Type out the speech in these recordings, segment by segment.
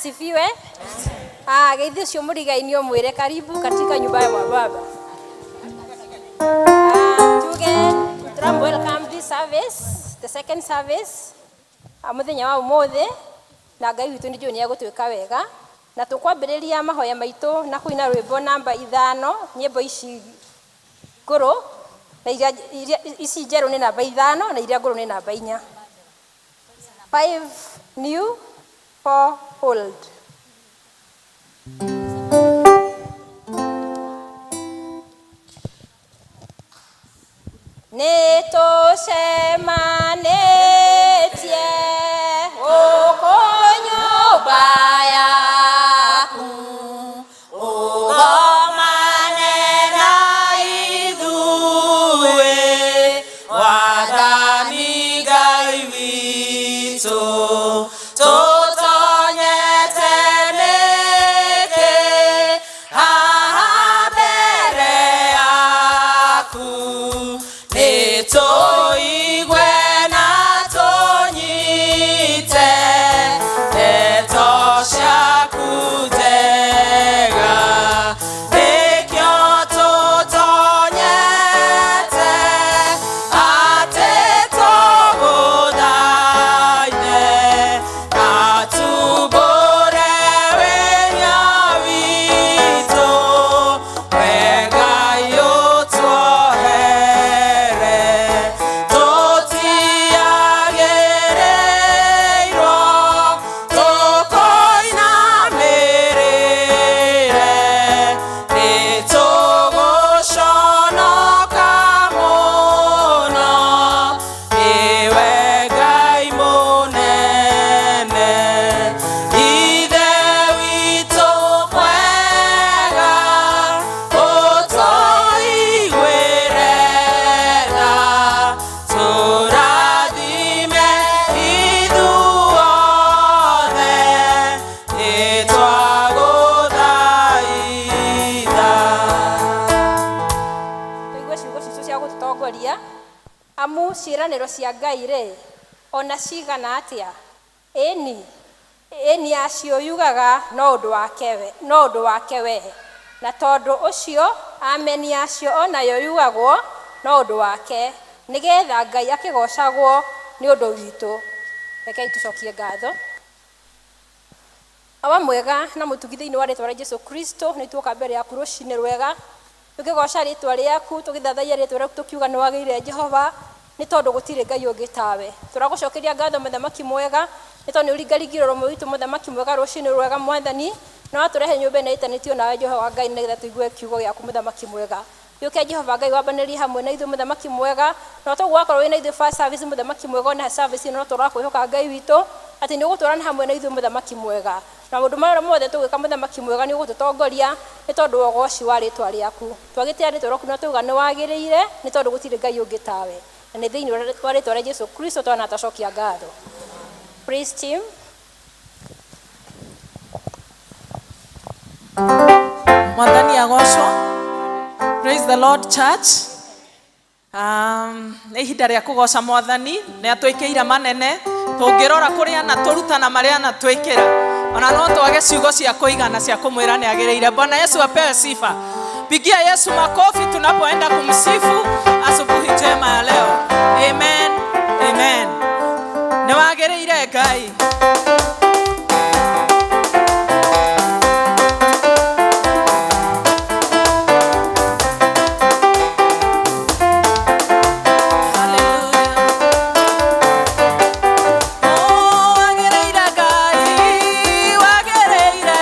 asifiwe. Geithio cio mũrigainio mwĩre karibu katika nyumba ya Baba. Welcome this service, the second service. Muthenya wa umuthi na Ngai witũ nĩ njũĩ nĩ egũtwĩka wega na tũkwambĩrĩria mahoya maitũ na kũina rwĩmbo namba 5 nyĩmbo ici ngũrũ na ici njerũ nĩ namba 5 na iria ngũrũ nĩ namba 4. 5 new, 4 old. Nĩtũcemanĩtie gũkũ nyũmba yaku ũgomane na ithuĩ wathani Ngai witũ tũtonyete nĩkĩ haha mbere yaku nĩtũigwe na tũnyite ndeto ciaku njega nĩkĩo tũtonyete atĩ tũgũthaithe na tumbũre wĩnya witũ we Ngai ũtuohere tũtiagĩrĩirwo tũkũinamĩrĩre nĩtũgũconoka mũno nĩwe Ngai mũnene ithe witũ mwega ũtũiguĩre tha tũrathime ithuothe nĩtwagũthaitha. Tũigue ciugo citũ cia gũtũtongoria amu ciĩranĩro cia Ngai rĩ ona cigana atĩa ĩni acio yugaga no ũndũ wake we na tondũ ũcio ameni acio onayo yugagwo no ũndũ wake nĩgetha Ngai akĩgocagwo nĩ ũndũ witũ. Rekei tũcokie ngatho. Awa mwega na mũtugi thĩinĩ wa rĩĩtwa rĩa Jesũ Kristo nĩ tuoka mbere yaku rũcinĩ rwega tũkĩgoca rĩĩtwa rĩaku tũgĩthathaiya rĩĩtwa rĩaku tũkiuga nĩ wagĩrĩire Jehova nĩ tondũ gũtirĩ Ngai ũngĩ tawe. Tũragũcokeria ngatho mũthamaki mwega nĩ tondũ nĩ ũringaringire ũrũmwe witũ mũthamaki mwega rũcinĩ rwega Mwathani na watũrehe nyũmba ĩno ĩtanĩtio nawe Jehova Ngai nĩgetha tũigue kiugo gĩaku mũthamaki mwega. Gĩũke Jehova Ngai wambanĩrie hamwe na ithuĩ mũthamaki mwega na tũgwakorwo wĩna ithuĩ first service mũthamaki mwega na service ĩno tũrakwĩhoka Ngai witũ atĩ nĩ ũgũtwarana hamwe na ithuĩ mũthamaki mwega na maũndũ marĩa mothe tũgwĩka mũthamaki mwega nĩ ũgũtũtongoria nĩ tondũ wa ũgoci wa rĩĩtwa rĩaku. Twagĩtĩa rĩĩtwa rĩaku na tũuga nĩ wagĩrĩire nĩ tondũ gũtirĩ Ngai ũngĩ tawe na nĩ thĩinĩ wa rĩĩtwa rĩa Jesũ Kristo twana tacokia ngatho. Praise team. Mwathani agocwo. Praise the Lord church. Nĩ ihinda rĩa kũgoca Mwathani nĩ atwĩkĩire manene tũngĩrora kũrĩa na tũrutana marĩa na twĩkĩra ona no twage ciugo cia kũigana cia kũmwĩra nĩ agĩrĩire. Bwana Yesu apewe sifa. Pigia Yesu makofi tunapoenda kumsifu asubuhi njema ya leo. Amen. Amen. Nĩ wagĩrĩire Ngai. Wagĩrĩire Ngai, wagĩrĩire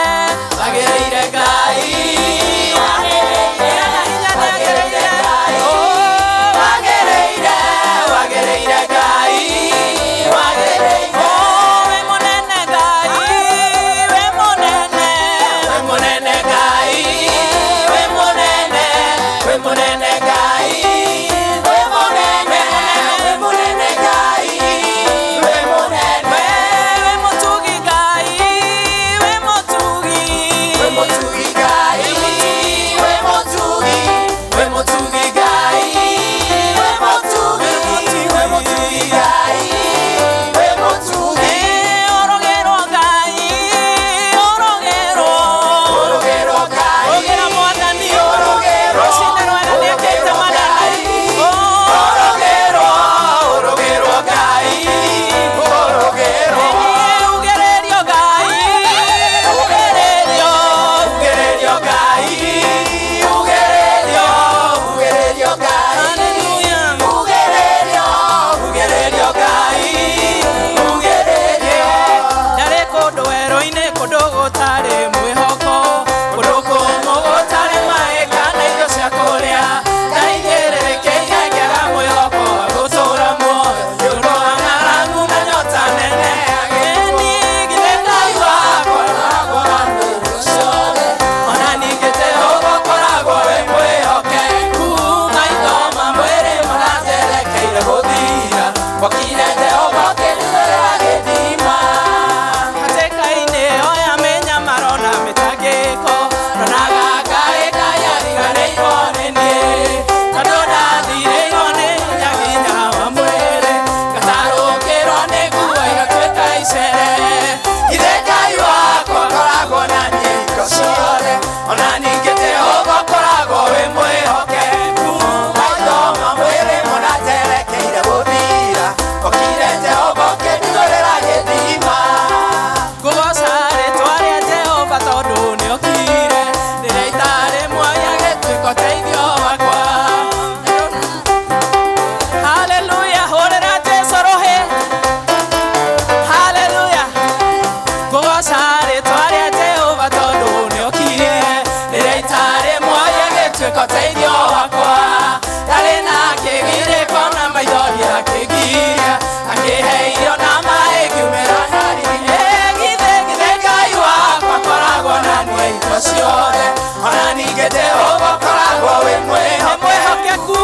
wa indo ciothe ona ningĩ Jehova koragwo wĩ mwĩhokeku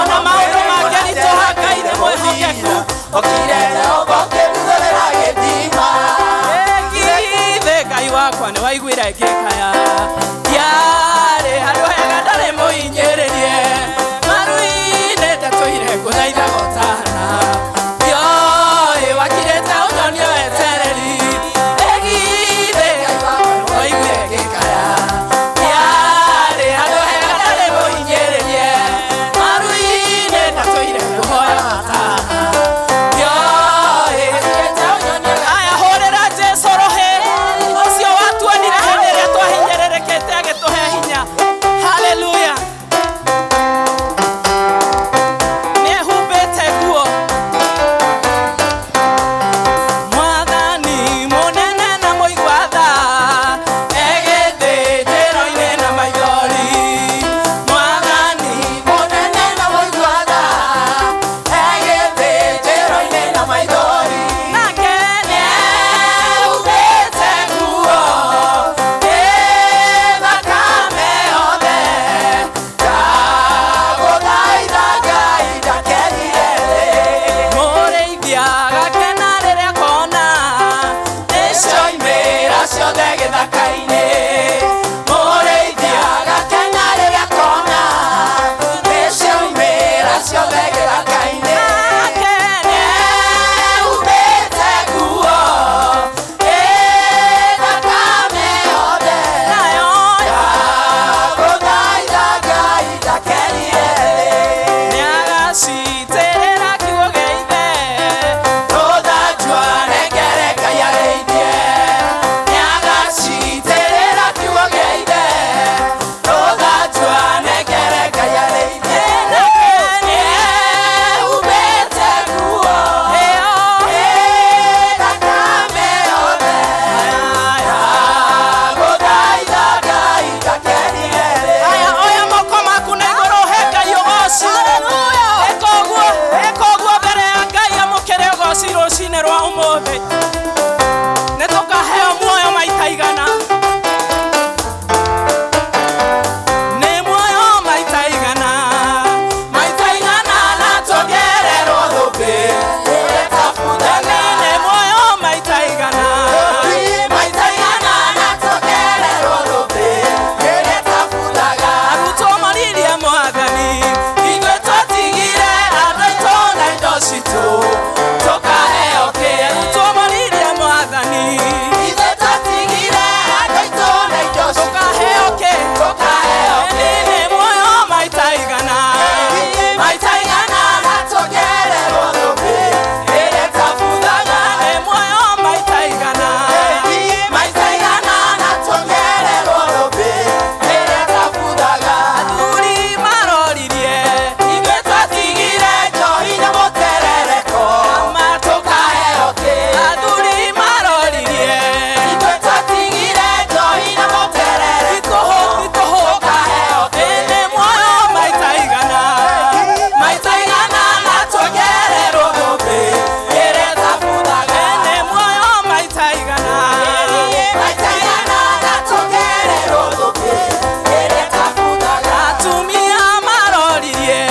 ona maũndũ mangĩritũha Ngai nĩ mwĩhokeku ũkire Jehova ũkĩmuthũrĩra gĩthima githĩ Ngai wakwa nĩ waiguire ngĩkaya yarĩ handũ hega ndarĩ mũhinyĩrĩrie maru-inĩ ndatũire ngũthaitha gotana yoĩ wakirĩte ũnyonie wetereri githĩ Ngai wakwa nĩ waiguire ngĩkaya yarĩ handũ hega ndarĩ mũhinyĩrĩrie maru-inĩ ndatũire ngũhoya gotana yoĩ wakirĩte ũnyonie aya hũrĩra Jesũ rũhĩ ũcio watuonire hĩndĩ ĩrĩa twahinyĩrĩrĩkĩte agĩtũhe hinya haleluya nĩehumbĩte nguo Mwathani mũnene na mũigua tha egĩthĩnjĩro-inĩ na maithori Mwathani mũnene na mũigua tha egĩthĩnjĩro-inĩ na maithori nake nĩehumbĩte nguo thakame yothe ndagũthaitha Ngai ndakenire mũrĩithia gakena rĩrĩa kona nĩcioimĩra ciothe gĩthaka-inĩ mũrĩithia gakena rĩrĩa kona nĩcioimĩra ciothe gĩthaka-inĩ nake nĩehumbĩte nguo thakame yothe nayo ndagũthaitha Ngai ndakenire nĩagacitĩrĩra kiugo gĩa ithe rũthanjua nengere Ngai arĩithie nĩagacitĩrĩra kiugo gĩa ithe rũthanjua nengere Ngai arĩithie nake nĩehumbĩte nguo thakame yothe ndagũthaitha Ngai ndakenire aya oya moko maku na igũrũ he Ngai ũgoci ĩka ũguo mbere ya Ngai amũkĩre ũgoci rũcinĩ rwa ũmũthĩ nĩtũkaheo muoyo maita igana nĩ muoyo maita igana na tuongererwo thũmbĩ nĩ muoyo maita igana na tuongererwo thũmbĩ arutwo maririe Mwathani ithuĩ twatigire andũ aitũ na indo citũ tũkaheo kĩ arutwo maririe Mwathani ithuĩ twatigire andũ aitũ na indo citũ tũkaheo kĩ nĩ muoyo maita igana na tuongererwo thũmbĩ ĩrĩa ĩtabuthaga nĩ muoyo maita igana na tuongererwo thũmbĩ ĩrĩa ĩtabuthaga athuri maroririe ithuĩ twatigire njohi na mũterereko tũkaheo kĩ athuri maroririe ithuĩ twatigire njohi na mũterereko tũkaheo kĩ nĩ muoyo maita igana na tuongererwo thũmbĩ ĩrĩa ĩtabuthaga nĩ muoyo maita igana na tuongererwo thũmbĩ ĩrĩa ĩtabuthaga atumia maroririe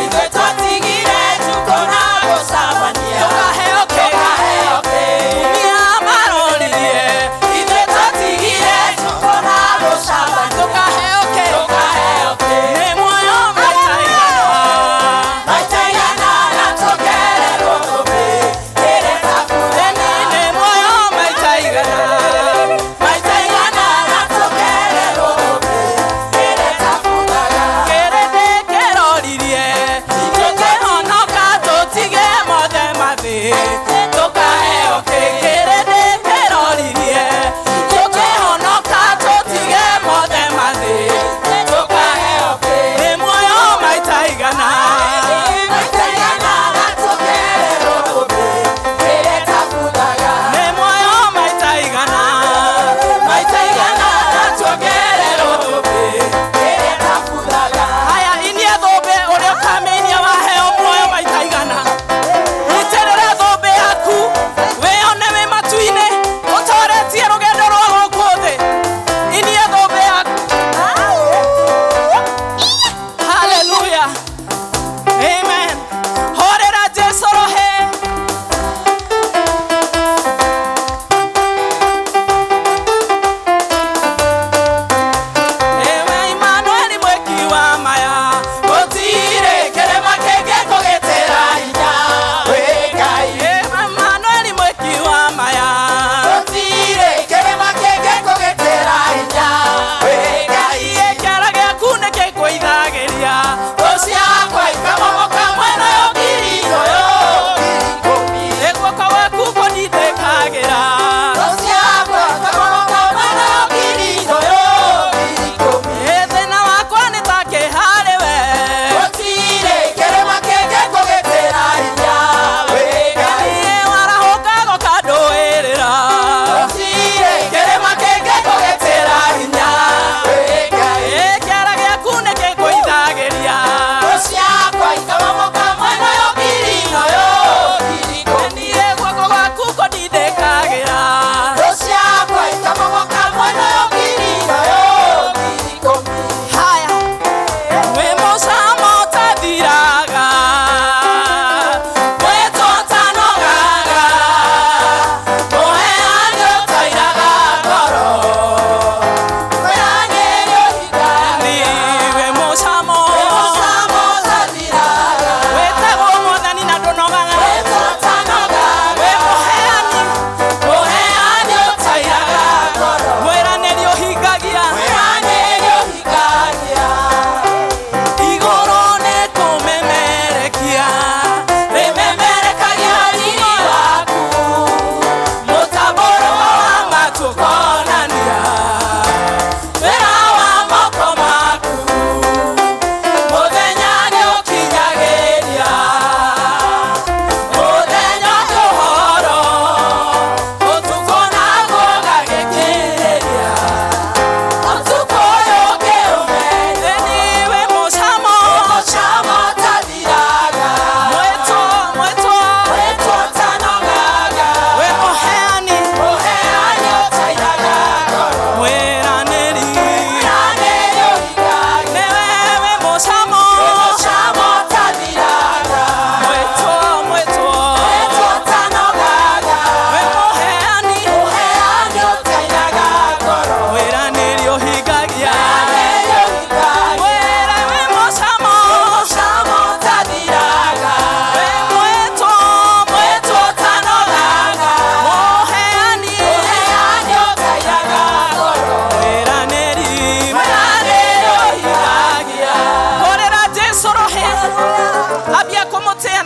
ithuĩ twatigire njukũ na gũcambania tũkaheo kĩ atumia maroririe ithuĩ twatigire njukũ na gũcambania tũkaheo kĩ nĩ muoyo maita igana na tuongererwo thũmbĩ ĩrĩa ĩtabuthaga nĩ muoyo maita igana na tuongererwo thũmbĩ ĩrĩa ĩtabuthaga kĩrĩndĩ kĩroririe ithuĩ kĩhonoka tũtige mothe mathĩ tũkaheo kĩ kĩrĩndĩ kĩroririe ithuĩ kĩhonoka tũtige mothe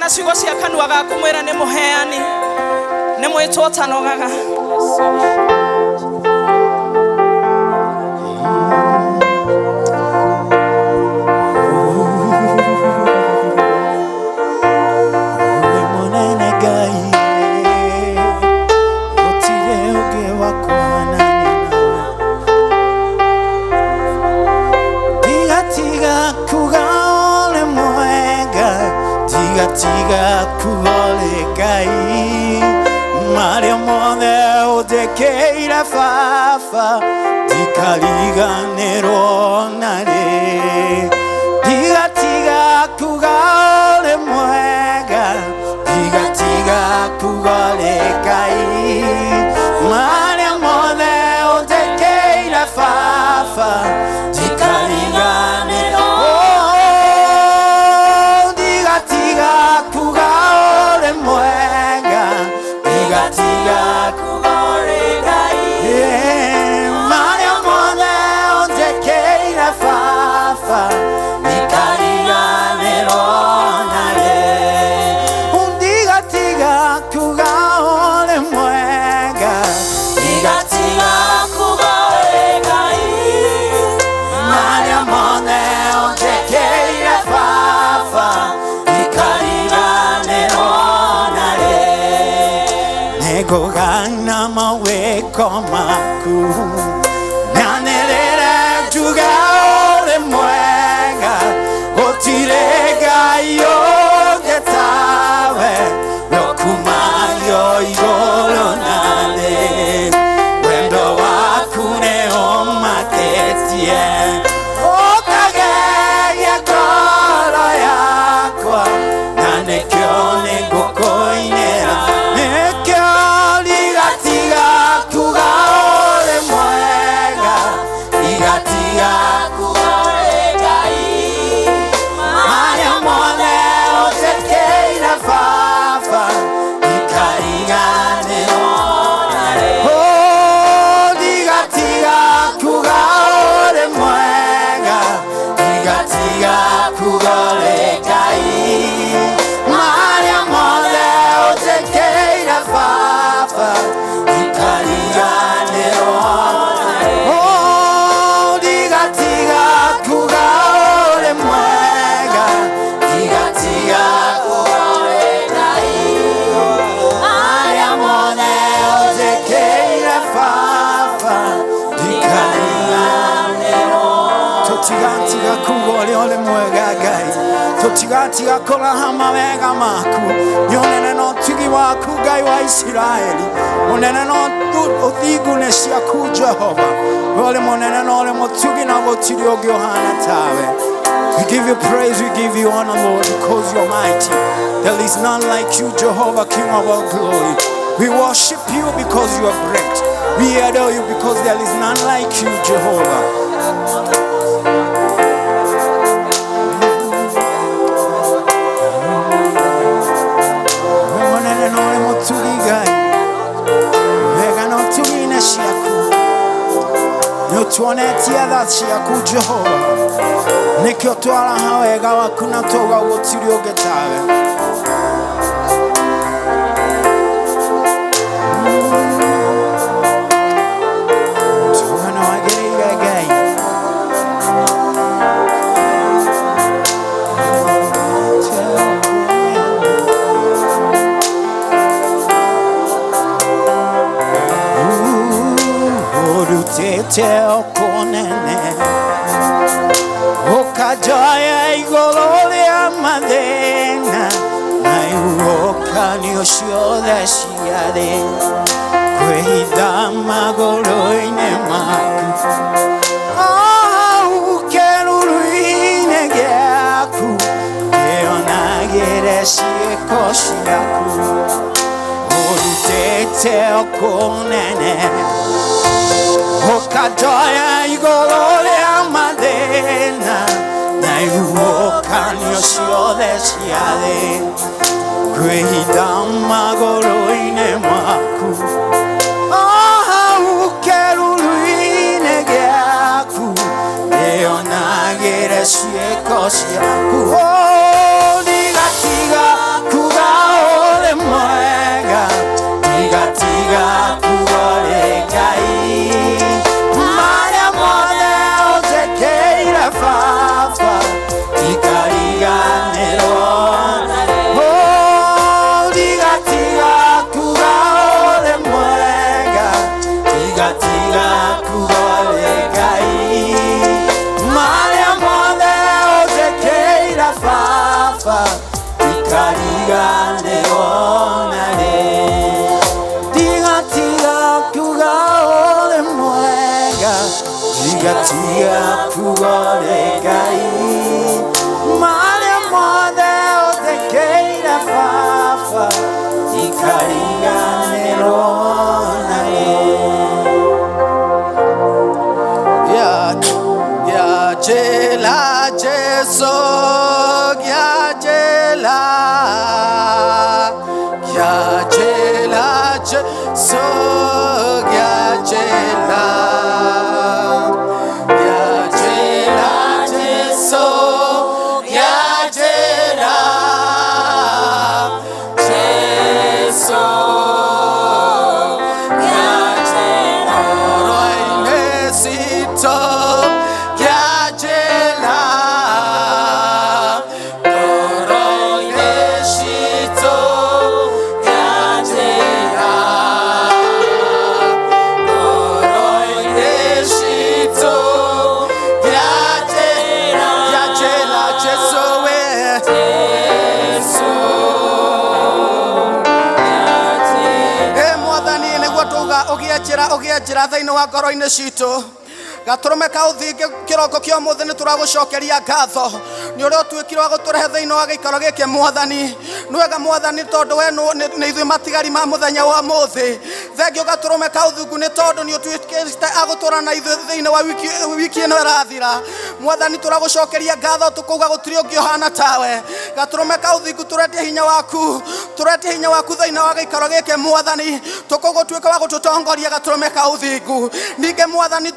na ciugo cia kanua gaku mwira ni muheani ni mwitwo tanogaga Tiga kugole gai Maria mone o de keira fafa Tikaliga nero nare Tiga kugole muega Tiga kugole gai Maria mone o de keira fafa Tikaliga nero Gana mawe komaku Nanerera juga ole muega Otirega yo getawe Rokumayo igoro nane Wendo wakune o maketie Okage ya koro yakwa Nane kyone gokoinera Tiga kola hama wega maku Yonene no tugi waku gai wa Israeli Onene no othigune ciaku Jehova Ole monene no ole motugi na gotiri ogi ohana tawe We give you praise, we give you honor, Lord, because you're mighty. There is none like you, Jehovah, King of all glory. We worship you because you are great. We adore you because there is none like you, Jehovah. Tuonetia dhashi ya Jehova Nikyo twala hawega wakuna toga wotiri ogetawe Tuwana wagere iwegai Tete okonene Okajaya igolole amadena Naiuoka ni oshioda shiade Kwehida magolo ine maku Ukeruruine geaku Keonagere shieko shiaku Tete okonene Okajaya igolole amadena Naiuoka ni oshioda shiade Kwehida magolo ine maku Ukeruruine geaku Eonagere shieko shiaku Digatiga Tiga kugore gai Mare mode o te keira fafa Ikariga nerona Gya jela jeso Gya jela jeso Gya jela Ogia thaini wa ngoro-inĩ citũ Gatũrũme ka ũthingu kĩroko kĩa ũmũthĩ nĩ tũragũcokeria ngatho nĩ ũrĩa ũtuĩkire wa gũtũrehe thĩinĩ wa gĩikaro gĩkĩ Mwathani nĩ wega Mwathani tondũ we nĩ ithuĩ matigari ma mũthenya wa ũmũthĩ thengio Gatũrũme ka ũthingu nĩ tondũ nĩ ũtuĩkĩte agũtũra na ithuĩ thĩinĩ wa wiki ĩno ĩrathira Mwathani tũragũcokeria ngatho tũkauga gũtirĩ ũngĩ ũhana tawe Gatũrũme ka ũthingu tũretie hinya waku thĩinĩ wa gĩikaro gĩkĩ Mwathani tũkũgũtuĩka wa gũtũtongoria Gatũrũme ka ũthingu ningĩ Mwathani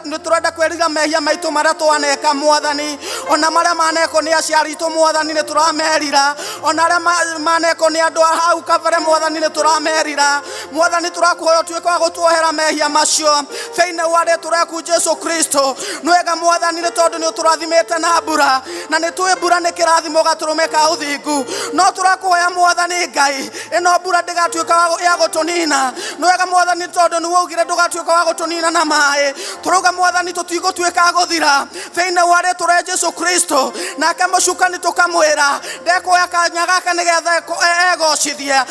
nĩ tũrenda kwĩrira mehia maitũ marĩa twaneka Mwathani ona marĩa maneko nĩ aciari aitũ Mwathani nĩ tũramerira ona arĩa maneko nĩ andũ a hau kabere Mwathani nĩ tũramerira Mwathani tũrakũhoya ũtuĩke wa gũtuohera mehia macio thĩinĩ wa rĩĩtwa rĩaku Jesũ Kristo nĩ wega Mwathani nĩ tondũ nĩ ũtũrathimĩte na mbura na nĩ tũĩ mbura nĩ kĩrathimo Gatũrũme ka ũthingu no tũrakũhoya Mwathani Ngai ĩno mbura ndĩgatuĩka ya gũtũnina nĩ wega Mwathani tondũ nĩ woigire ndũgatuĩka wa gũtũnina na maĩ tũrauga Mwathani tũtigũtuĩka gũthira thĩinĩ wa rĩĩtwa rĩa Jesũ Kristo nake mũcukani tũkamwĩra ndekuoya kanya gaka nĩgetha egocithie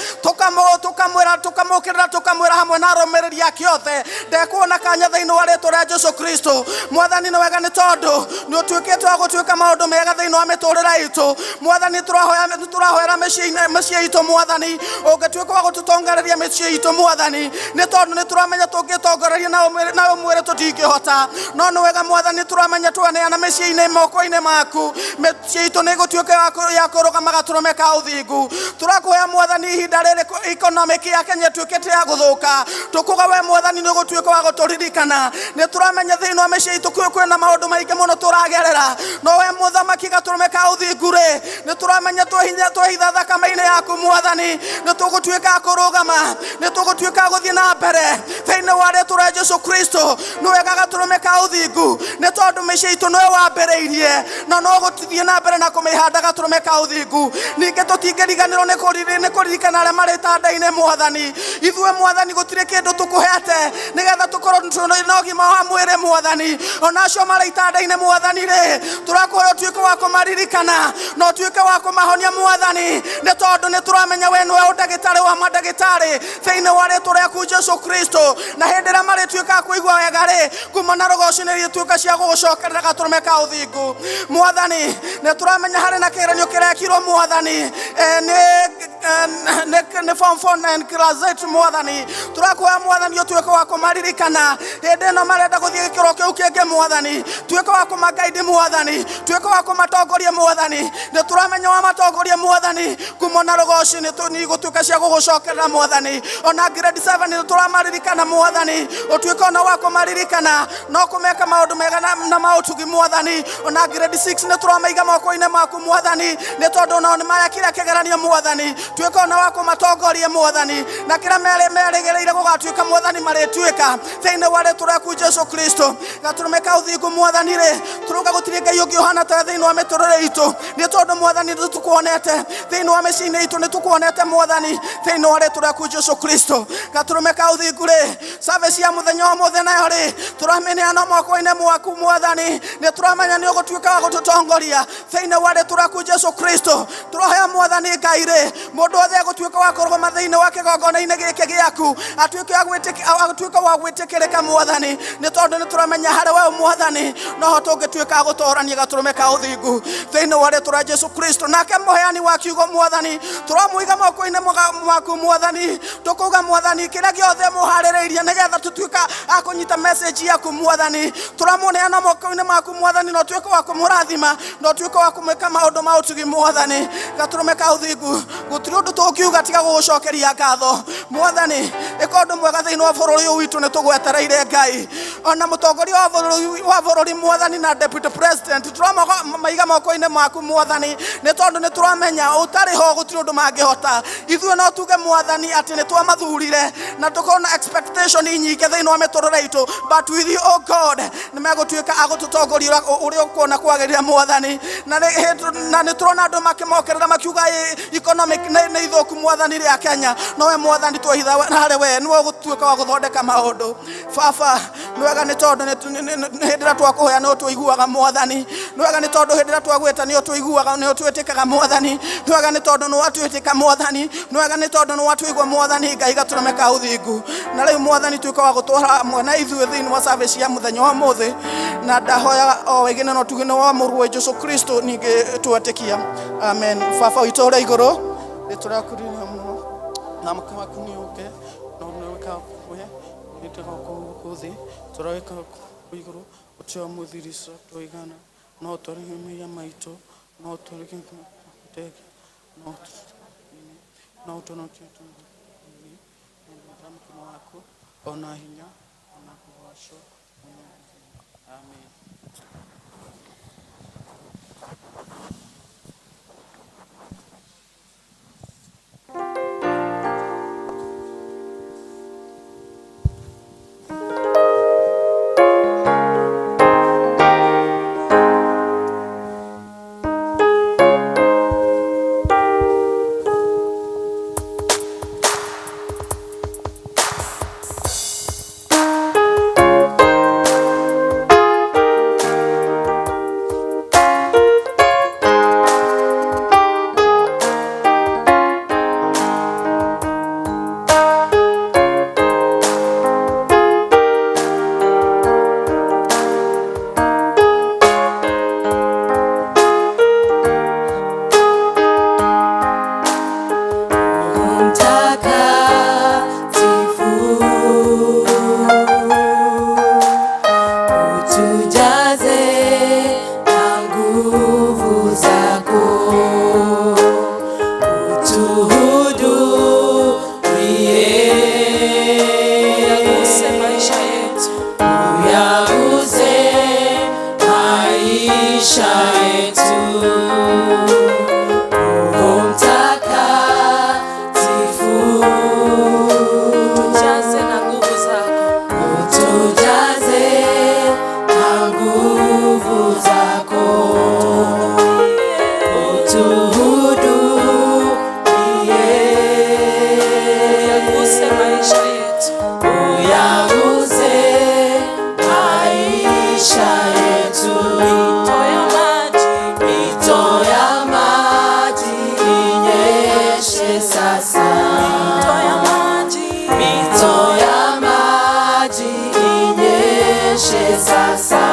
tũkamũkĩrĩra tũkamwĩra hamwe na arũmĩrĩri ake othe ndekuona kanya thĩinĩ wa rĩĩtwa rĩa Jesũ Kristo Mwathani nĩ wega nĩ tondũ nĩ ũtuĩkĩte wa gũtuĩka maũndũ mega thĩinĩ wa mĩtũrĩre itũ Mwathani tũrahoera mĩciĩ itũ Mwathani ũngĩtuĩka wa gũtũtongoreria mĩciĩ itũ Mwathani nĩ tondũ nĩ tũramenya tũngĩtongoreria na ũmwĩre tũtingĩhota no nĩ wega Mwathani tũramenya twaneana mĩciĩ-inĩ moko-inĩ maku mĩciĩ itũ nĩ ĩgũtuĩka ya kũrũgama Gatũrũme ka ũthingu tũrakũhoya Mwathani ihinda rĩrĩ economic ya Kenya ĩtuĩkĩte ya gũthũka tũkuga we Mwathani nĩ ũgũtuĩka wa gũtũririkana nĩ tũramenya thĩinĩ wa mĩciĩ itũ kwĩna maũndũ maingĩ mũno tũragerera no we Mũthamaki Gatũrũme ka ũthingu rĩ nĩ tũramenya twĩhitha thakame-inĩ yaku Mwathani nĩ tũgũtuĩka kũrũgama nĩ tũgũtuĩka gũthiĩ na mbere thĩinĩ wa rĩĩtwa rĩa Jesũ Kristo nĩ wega Gatũrũme ka ũthingu nĩ tondũ mĩciĩ itũ nĩwe wambĩrĩirie na no gũthiĩ na mbere na kũmĩhanda Gatũrũme ka ũthingu ningĩ tũtingĩriganĩrwo nĩ kũririkana arĩa marĩ itanda-inĩ Mwathani ithuĩ Mwathani gũtirĩ kĩndũ tũkũhete nĩgetha tũkorwo na ũgima wa mwĩrĩ Mwathani ona acio marĩ itanda-inĩ Mwathani rĩ tũrakũhoya ũtuĩke wa kũmaririkana na ũtuĩke wa kũmahonia Mwathani nĩ tondũ nĩ tũramenya we nĩwe ndagĩtarĩ wa mandagĩtarĩ thĩinĩ wa rĩĩtwa rĩaku Jesũ Kristo na hĩndĩ ĩrĩa marĩtuĩka kũigua wega rĩ kuma na rogoci nĩ rĩtuĩka cia gũgũcokerera Gatũrũme ka ũthingu Mwathani nĩ tũramenya harĩ na kĩgeranio kĩrekirwo Mwathani nĩ form 4 na class 8 Mwathani tũrakũhoya Mwathani ũtuĩke wa kũmaririkana hĩndĩ ĩno marenda gũthiĩ gĩkĩro kĩu kĩngĩ Mwathani tuĩke wa kũmagaidi Mwathani tuĩke wa kũmatongoria Mwathani nĩ tũramenya wa matongoria Mwathani kuma na rogoci nĩ gũtuĩka cia gũgũcokerera Mwathani ona grade 7 nĩ tũramaririkana Mwathani ũtuĩke ona wa kũmaririkana no kũmeka maũndũ mega na maũtugi Mwathani ona grade 6 nĩ tũramaiga moko-inĩ maku Mwathani nĩ tondũ ona nĩ marekire kĩgeranio Mwathani tuĩke ona wa kũmatongoria Mwathani na kĩrĩa merĩgĩrĩire gũgatuĩka Mwathani marĩtuĩka thĩinĩ wa rĩĩtwa rĩaku Jesũ Kristo Gatũrũme ka ũthingu Mwathani rĩ tũrauga gũtirĩ Ngai ũngĩ ũhana ta thĩinĩ wa mĩtũrĩre itũ nĩ tondũ Mwathani nĩ tũkuonete thĩinĩ wa mĩciĩ-inĩ itũ nĩ tũkuonete Mwathani thĩinĩ wa rĩĩtwa rĩaku Jesũ Kristo Gatũrũme ka ũthingu rĩ service ya mũthenya wa mũthenya nayo rĩ tũramĩneana moko-inĩ mwaku Mwathani nĩ tũramenya nĩ ũgũtuĩka wa gũtũtongoria thĩinĩ wa rĩĩtwa rĩaku Jesũ Kristo tũrahoya Mwathani Ngai rĩ mundu othe gutuika wa kurugama thiini wa kigongona-ini giki giaku atuika wa gwitikirika Mwathani, ni tondu ni turamenya hari we Mwathani no tungituika gutorania gaturume ka uthingu thiini wa ritwa Jesu Kristo. Nake muheani wa kiugo Mwathani turamuiga moko-ini maku Mwathani, tukuga Mwathani kiria giothe muhaririirie nigetha tutuika akunyita message yaku Mwathani, turamuneana moko-ini maku Mwathani, no tuika wa kumurathima, no tuika wa kumwika maundu ma utugi Mwathani gaturume ka uthingu. Gutiri undu tukiuga tiga gugucokeria ngatho Mwathani, ika undu mwega thiini wa bururi uyu witu ni tugwetereire Ngai. Ona mutongoria wa bururi Mwathani na deputy president turamaiga moko-ini maku Mwathani, ni tondu ni turamenya utari ho gutiri undu mangihota. Ithuĩ no tuge Mwathani ati ni twamathurire na tukona expectation nyingi thiini wa miturire itu, but with you oh God ni megutuika agututongoria uria ukuona kwagirira Mwathani. Na ni turona andu makimokerera makiuga economic ni ithuku Mwathani ria Kenya, no we Mwathani twihitha hari we ni gutuika wa guthondeka maundu. Baba ni wega ni tondu hindira twakuhoya no tuiguaga Mwathani, ni wega ni tondu hindira twagweta ni tuiguaga ni twitikaga Mwathani, ni wega ni tondu ni watwitika Mwathani, ni wega ni tondu ni watwigwa Mwathani Ngai gaturume ka uthingu. Na riu Mwathani tuika wa gutwara mwana ithuĩ thiini wa service ya muthenya wa muthi, na ndahoya o wegene no tugine wa mũrũ Jesu Kristo ninge twatikia amen. Baba witũ ũrĩ igũrũ nĩtũrakurĩra mũno na mũke waku nĩũke na ũnĩwĩka we nĩtũga kũu thĩ tũrawĩka kũu igũrũ ũtio mũthirica tũigana no tũrĩhe mĩya maitũ no tũrĩhe tege no tũnokie mkono wako ona hinya ona kuwasho amen. Sasa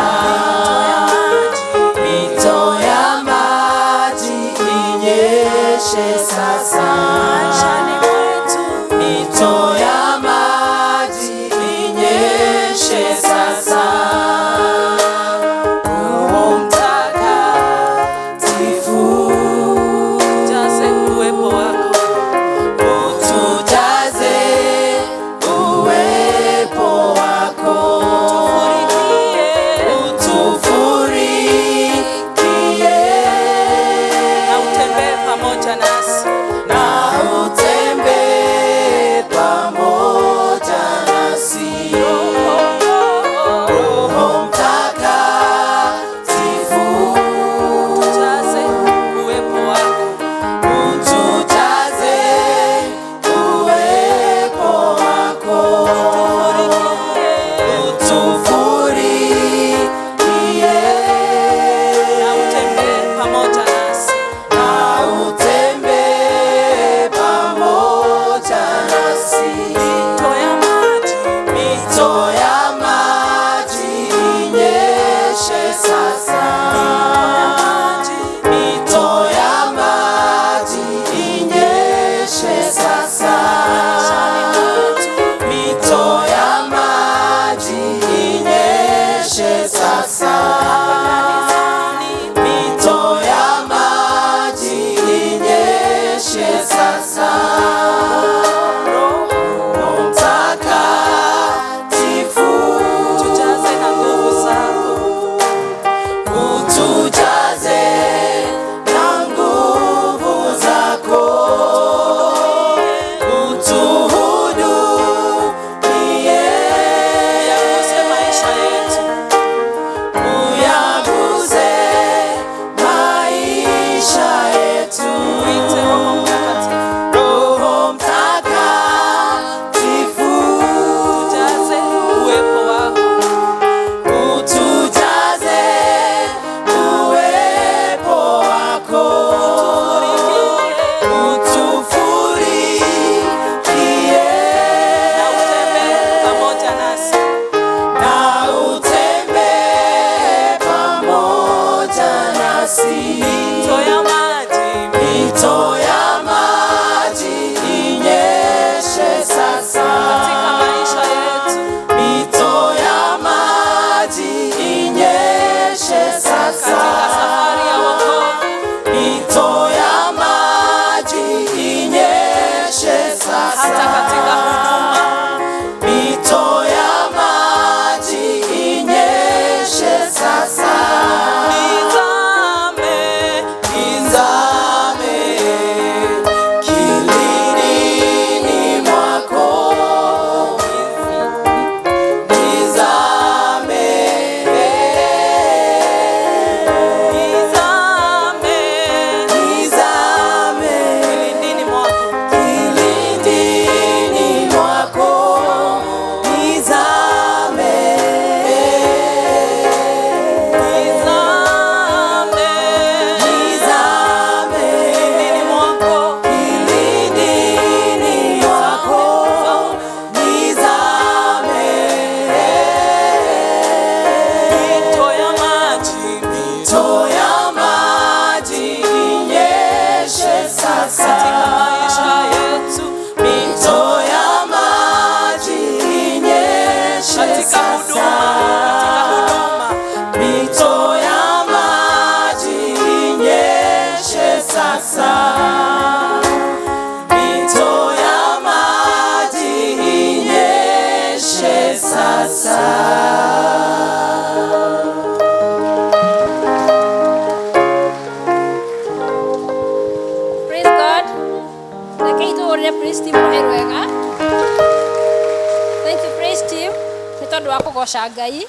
kugoca Ngai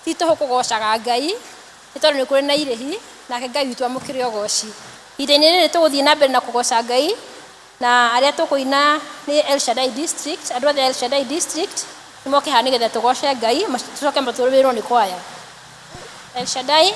tito hukugocaga Ngai itondo ni kuri na irihi nake Ngai witu amukire ugoci ithini ni tuguthie na mbere na kugoca Ngai na aria tukuina ni El Shaddai district andu othe El Shaddai district nimoke ha nigetha tugoce Ngai tucoke maturubirwo ni kwaya El Shaddai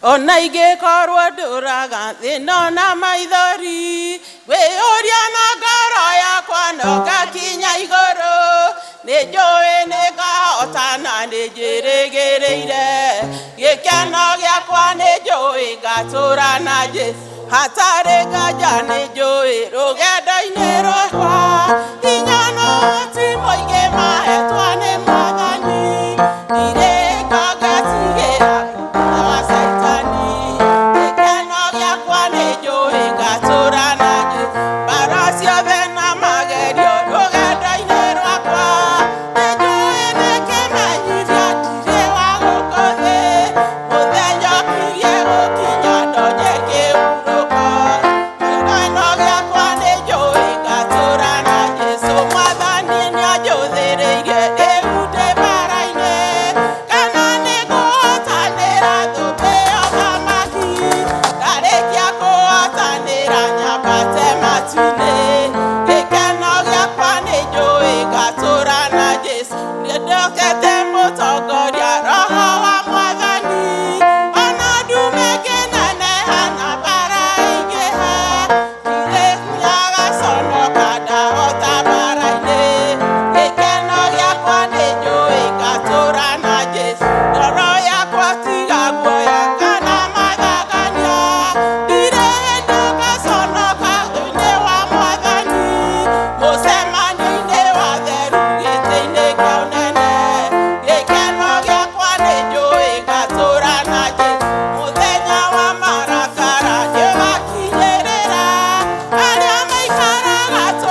Ona ingĩkorwo ndũraga thĩno na maithori ngwĩyũria na ngoro yakwa no ngakinya igũrũ nĩnjũĩ nĩngahota na nĩnjĩrĩgĩrĩire gĩkeno gĩakwa nĩnjũĩ ngatũra na Jesũ hatarĩ nganja nĩnjũĩ rũgendo-inĩ rwakwa hinya na ũhoti mũingĩ mahetwo nĩ Mwathani ndirĩka ngatigĩra Tora gato